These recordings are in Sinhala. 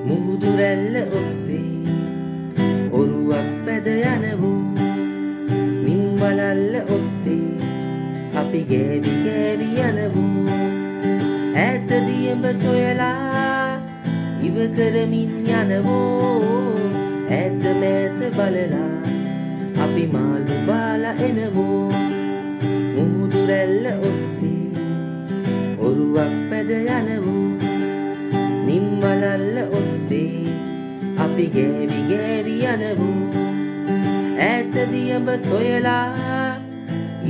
මුහුදු රැල්ල ඔස්සේ ඔරුවක් පැද යනවෝ නිම්වලල්ල ඔස්සේ අපි ගෑවි ගෑවි යනවෝ ඈත දියඹ සොයලා ඉව කරමින් යනවෝ ඈත මෑත බලලා අපි මාළු බාලා එනවෝ මුහුදු රැල්ල ඔස්සේ ඔරුවක් පැද යනවෝ නිම්වලල්ල ඔස්සේ අපි ගෑවි ගෑවි යනවෝ ඈත දියඹ සොයලා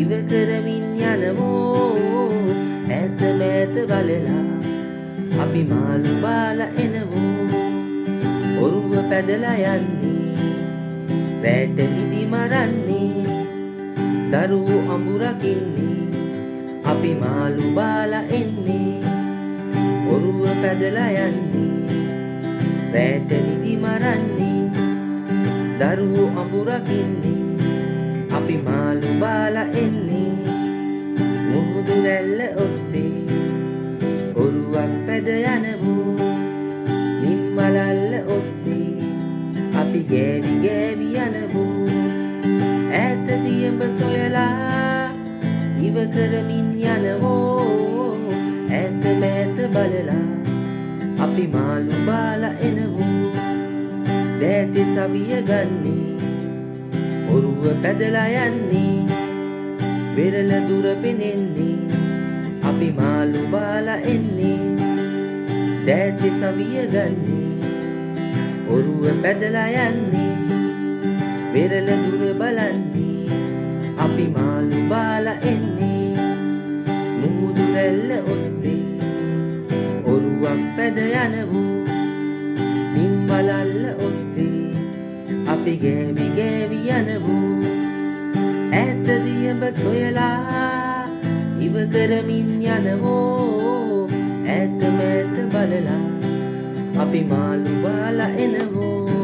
ඉව කරමින් යනවෝ ඈත මෑත බලලා අපි මාළු බාලා එනවෝ ඔරුව පැදලා යන්නේ රැට නිදි මරන්නේ දරුවෝ අඹුරකින්නේ අපි මාළු බාලා එන්නේ ඔරුව පැදලා යන්නේ රැට නිදි මරන්නේ දරුවෝ අඹුරකින්නේ අපි මාළු බාලා එන්නේ මුහුදු රැල්ල ඔස්සේ ඔරුවක් පැද යනවෝ නිම්වලල්ල ඔස්සේ අපි ගෑවි ගෑවි යනවෝ ඈත දියඹ සොයලා ඉව කරමින් යනවෝ ඈත මෑත බලලා අපි මාළු බාලා එනවෝ දෑතේ සවිය ගන්නේ ඔරුව පැදලා යන්නේ වෙරළ දුර පෙනෙන්නේ අපි මාළු බාලා එන්නේ දෑතේ සවිය ගන්නේ ඔරුව පැදලා යන්නේ වෙරළ දුර බලන්නේ අපි මාළු බාලා එන්නේ මුහුදු රැල්ල ඔස්සේ ඔරුවක් පැද යනවෝ නිම්වලල්ල ඔස්සේ අපි ගෑවි ගෑවි යනවෝ ඈත දියඹ සොයලා ඉව කරමින් යනවෝ ඈත මෑත බලලා අපි මාළු බාලා එනවෝ